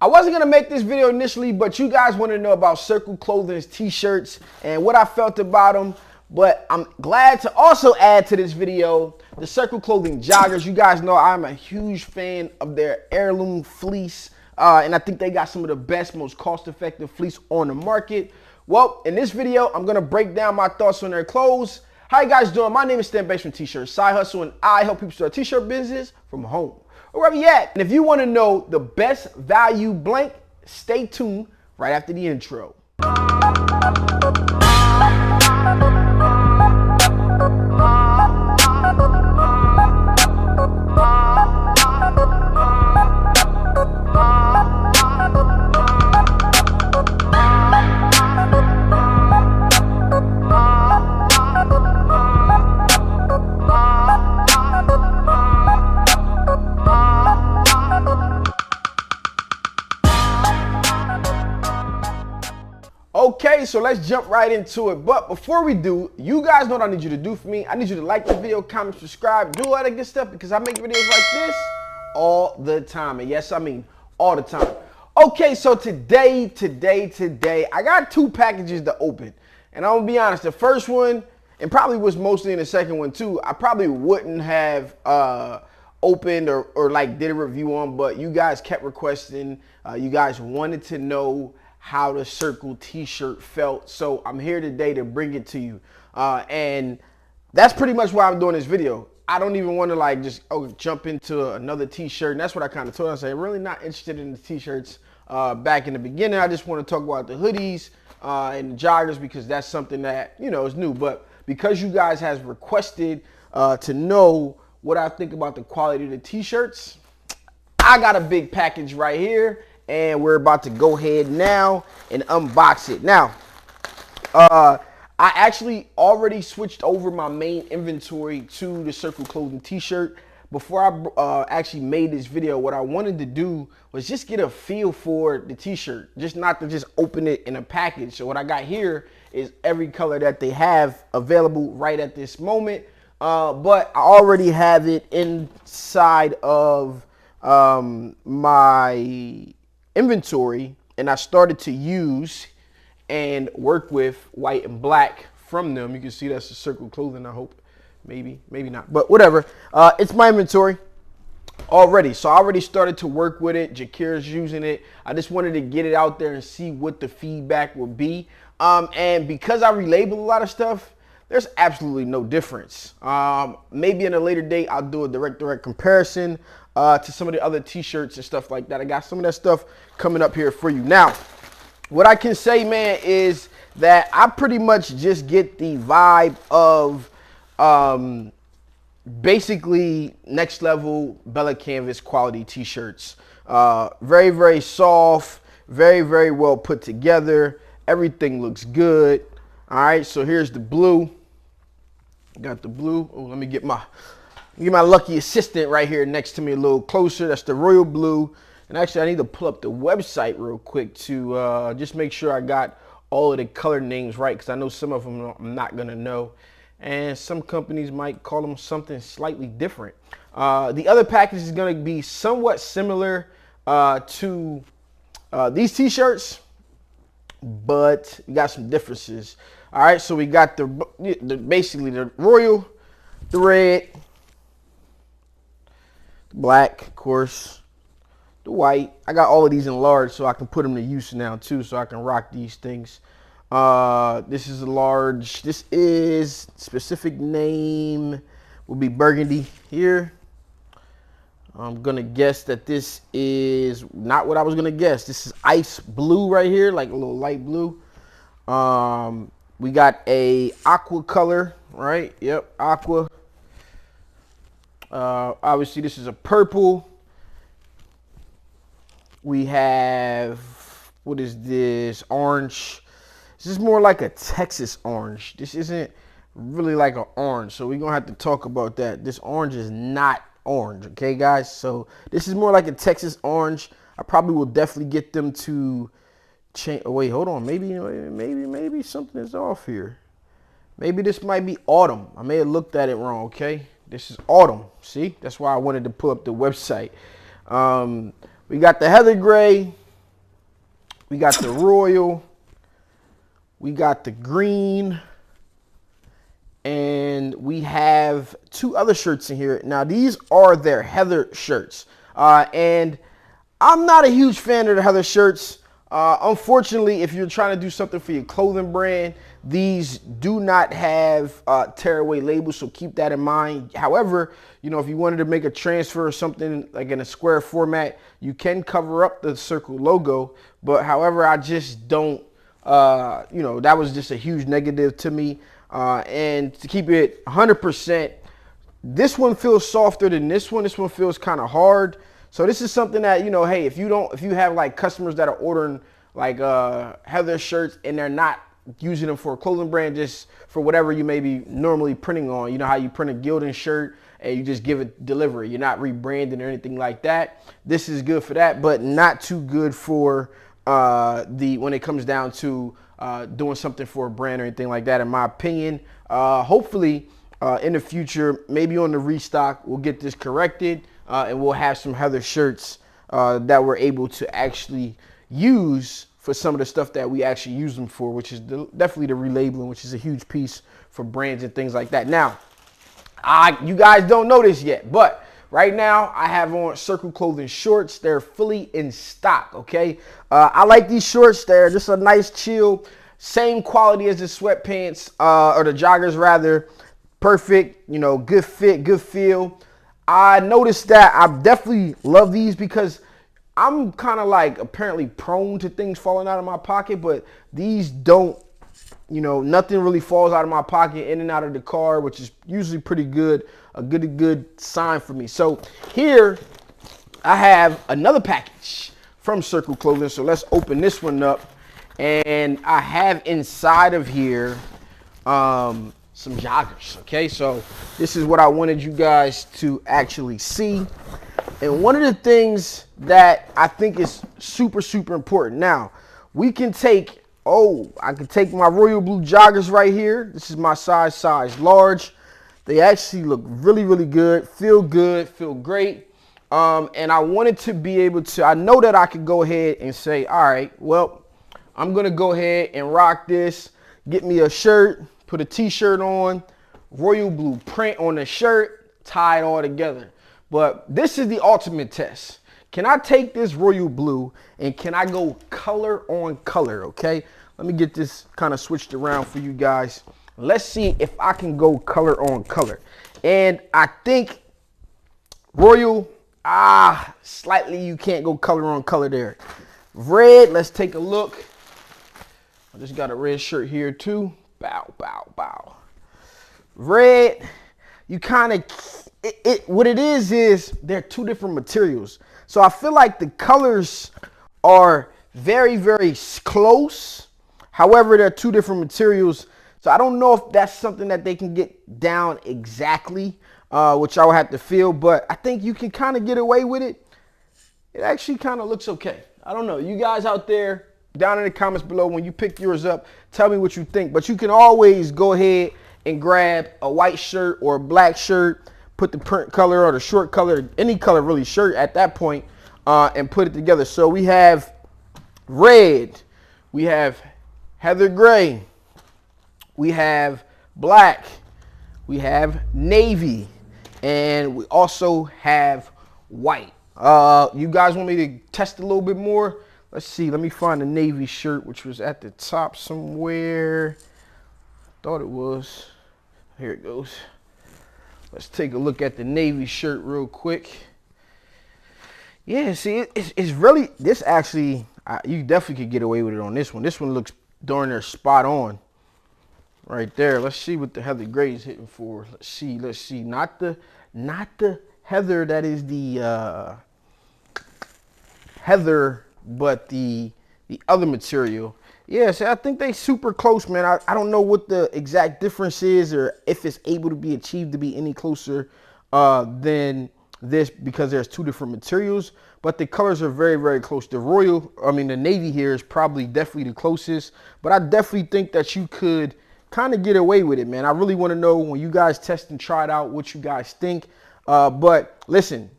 I wasn't going to make this video initially, but you guys want to know about Circle Clothing's t-shirts and what I felt about them. But I'm glad to also add to this video the Circle Clothing joggers. You guys know I'm a huge fan of their heirloom fleece. And I think they got some of the best, most cost-effective fleece on the market. Well, in this video, I'm going to break down my thoughts on their clothes. How you guys doing? My name is Stan Banks from T-Shirt Side Hustle, and I help people start a t-shirt business from home or wherever you at. And if you want to know the best value blank, stay tuned right after the intro. Okay, so let's jump right into it. But before we do, you guys know what I need you to do for me. I need you to like the video, comment, subscribe, do all that good stuff because I make videos like this all the time. And yes, I mean all the time. Okay, so today, I got two packages to open. And I'm gonna be honest, the first one, and probably was mostly in the second one too, I probably wouldn't have opened or like did a review on, but you guys kept requesting, you guys wanted to know how the Circle t-shirt felt, so I'm here today to bring it to you, and that's pretty much why I'm doing this video. I don't even want to like just jump into another t-shirt, and that's what I kind of told. I said I'm really not interested in the t-shirts back in the beginning. I just want to talk about the hoodies and the joggers because that's something that, you know, is new. But because you guys has requested to know what I think about the quality of the t-shirts, I got a big package right here. And we're about to go ahead now and unbox it. Now, I actually already switched over my main inventory to the Circle Clothing t-shirt. Before I actually made this video, what I wanted to do was just get a feel for the t-shirt, just not to just open it in a package. So what I got here is every color that they have available right at this moment. But I already have it inside of my inventory, and I started to use and work with white and black from them. You can see that's the Circle Clothing. I hope, maybe not, but whatever. It's my inventory already, so I already started to work with it. Jakira's using it. I just wanted to get it out there and see what the feedback would be. And because I relabel a lot of stuff, there's absolutely no difference. Maybe in a later date, I'll do a direct comparison to some of the other t-shirts and stuff like that. I got some of that stuff coming up here for you. Now, what I can say, man, is that I pretty much just get the vibe of basically next level Bella Canvas quality t-shirts. Very, very soft, very, very well put together. Everything looks good. All right, so here's the blue. Got the blue. Oh, let me get my lucky assistant right here next to me a little closer. That's the royal blue. And actually, I need to pull up the website real quick to just make sure I got all of the color names right, because I know some of them I'm not going to know. And some companies might call them something slightly different. The other package is going to be somewhat similar to these t-shirts, but you got some differences. All right, so we got the basically the royal, the red, the black, of course, the white. I got all of these in large so I can put them to use now too, so I can rock these things. This is a large. This is specific name will be burgundy here. I'm gonna guess that this is not what I was gonna guess. This is ice blue right here, like a little light blue. We got a aqua color, right? Yep, aqua. Obviously, this is a purple. We have, what is this? Orange. This is more like a Texas orange. This isn't really like an orange, so we're gonna have to talk about that. This orange is not orange, okay, guys? So this is more like a Texas orange. I probably will definitely get them to change. Oh, wait, hold on. Maybe something is off here. Maybe this might be autumn. I may have looked at it wrong, okay? This is autumn. See? That's why I wanted to pull up the website. We got the heather gray. We got the royal. We got the green. And we have two other shirts in here. Now, these are their Heather shirts. And I'm not a huge fan of the Heather shirts. Unfortunately, if you're trying to do something for your clothing brand, these do not have tearaway labels, so keep that in mind. However, you know, if you wanted to make a transfer or something like in a square format, you can cover up the circle logo. But however, I just don't, you know, that was just a huge negative to me. And to keep it 100%, this one feels softer than this one. This one feels kind of hard. So this is something that, you know, hey, if you have like customers that are ordering like Heather shirts and they're not using them for a clothing brand, just for whatever you may be normally printing on, you know how you print a Gildan shirt and you just give it delivery. You're not rebranding or anything like that. This is good for that, but not too good for when it comes down to doing something for a brand or anything like that, in my opinion. Hopefully in the future, maybe on the restock, we'll get this corrected. And we'll have some Heather shirts that we're able to actually use for some of the stuff that we actually use them for, which is definitely the relabeling, which is a huge piece for brands and things like that. Now, you guys don't know this yet, but right now I have on Circle Clothing shorts. They're fully in stock, okay? I like these shorts. They're just a nice chill, same quality as the sweatpants, or the joggers rather. Perfect, you know, good fit, good feel. I noticed that I definitely love these because I'm kind of like apparently prone to things falling out of my pocket, but these don't, you know, nothing really falls out of my pocket in and out of the car, which is usually pretty good, a good sign for me. So here I have another package from Circle Clothing. So let's open this one up, and I have inside of here some joggers. Okay, so this is what I wanted you guys to actually see. And one of the things that I think is super important. Now, we can take, I can take my royal blue joggers right here. This is my size large. They actually look really good, feel great. And I wanted to be able to, I know that I could go ahead and say, all right, well, I'm gonna go ahead and rock this, get me a shirt, put a t-shirt on, royal blue print on the shirt, tie it all together. But this is the ultimate test. Can I take this royal blue and can I go color on color, okay? Let me get this kind of switched around for you guys. Let's see if I can go color on color. And I think royal, slightly you can't go color on color there. Red, let's take a look. I just got a red shirt here too. Bow. Red, you kind of, what it is they're two different materials. So I feel like the colors are very close. However, they're two different materials. So I don't know if that's something that they can get down exactly, which I would have to feel, but I think you can kind of get away with it. It actually kind of looks okay. I don't know. You guys out there, down in the comments below, when you pick yours up, tell me what you think. But you can always go ahead and grab a white shirt or a black shirt, put the print color or the short color, any color really shirt at that point, and put it together. So we have red, we have heather gray, we have black, we have navy, and we also have white. You guys want me to test a little bit more? Let's see, let me find the navy shirt, which was at the top somewhere. Thought it was. Here it goes. Let's take a look at the navy shirt real quick. Yeah, see, it's really, this actually, you definitely could get away with it on this one. This one looks darn near spot on right there. Let's see what the heather gray is hitting for. Let's see. Not the heather that is the heather, but the other material. Yeah, so I think they super close, man. I don't know what the exact difference is or if it's able to be achieved to be any closer than this, because there's two different materials, but the colors are very close. The navy here is probably definitely the closest, but I definitely think that you could kind of get away with it, man. I really want to know when you guys test and try it out what you guys think. But listen,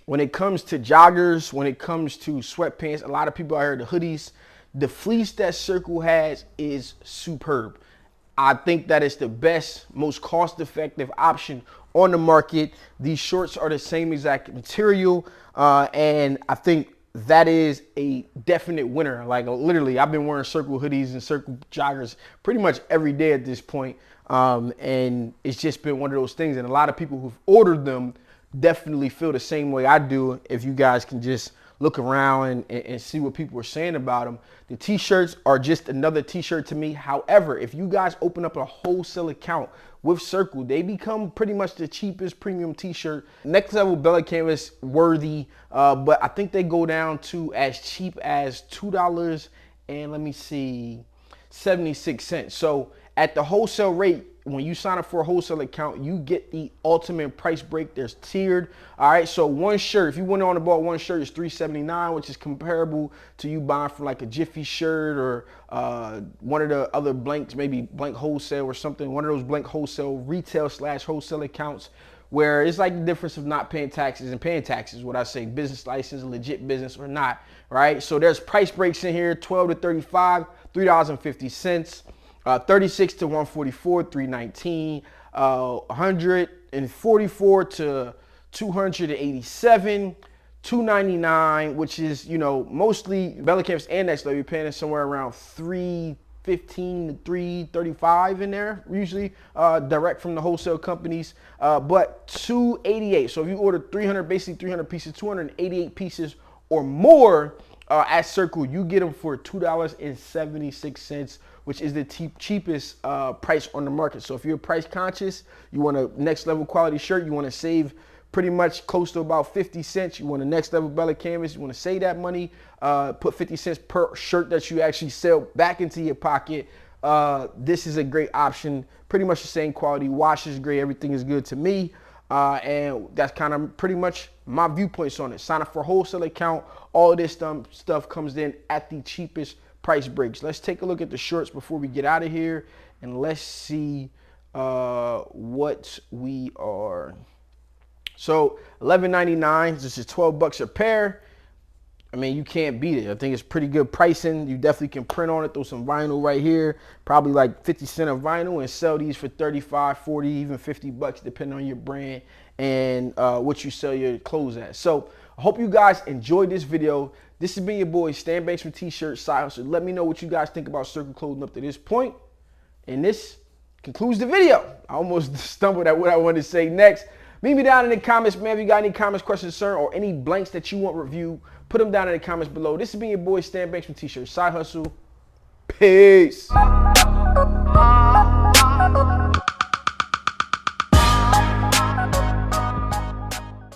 when it comes to joggers, when it comes to sweatpants, a lot of people out here, the hoodies, The fleece that Circle has is superb. I think that it's the best, most cost-effective option on the market. These shorts are the same exact material, and I think that is a definite winner. Like literally, I've been wearing Circle hoodies and Circle joggers pretty much every day at this point, and it's just been one of those things. And a lot of people who've ordered them definitely feel the same way I do. If you guys can just look around and see what people are saying about them. The t-shirts are just another t-shirt to me. However, if you guys open up a wholesale account with Circle, they become pretty much the cheapest premium t-shirt. Next level belly canvas worthy, but I think they go down to as cheap as $2 and let me see, 76 cents. So at the wholesale rate, when you sign up for a wholesale account, you get the ultimate price break. There's tiered. All right, so one shirt, if you went on and bought one shirt, is $3.79, which is comparable to you buying from like a Jiffy shirt or one of the other blanks, maybe Blank Wholesale or something, one of those Blank Wholesale retail / wholesale accounts, where it's like the difference of not paying taxes and paying taxes, what I say, business license, legit business or not, right? So there's price breaks in here, 12 to 35, $3.50. 36 to 144, $3.19. 144 to 287, $2.99, which is, you know, mostly belly canvas and next level. You're paying somewhere around $3.15 to $3.35 in there, usually direct from the wholesale companies. But $2.88. So if you order 300, basically 300 pieces, 288 pieces or more at Circle, you get them for $2.76, which is the cheapest price on the market. So if you're price conscious, you want a next level quality shirt, you want to save pretty much close to about 50 cents. You want a next level belly canvas, you want to save that money, put 50 cents per shirt that you actually sell back into your pocket. This is a great option. Pretty much the same quality, wash is great, everything is good to me. And that's kind of pretty much my viewpoints on it. Sign up for a wholesale account. All of this stuff comes in at the cheapest price breaks. Let's take a look at the shorts before we get out of here, and let's see what we are. So $11.99. This is $12 a pair. I mean, you can't beat it. I think it's pretty good pricing. You definitely can print on it, throw some vinyl right here, probably like 50 cents of vinyl, and sell these for 35, 40, even $50, depending on your brand and what you sell your clothes at. So I hope you guys enjoyed this video. This has been your boy Stan Banks from T-Shirt Side Hustle. Let me know what you guys think about Circle clothing up to this point. And this concludes the video. I almost stumbled at what I wanted to say next. Meet me down in the comments, man. If you got any comments, questions, concern, or any blanks that you want reviewed, put them down in the comments below. This has been your boy Stan Banks from T-Shirt Side Hustle. Peace.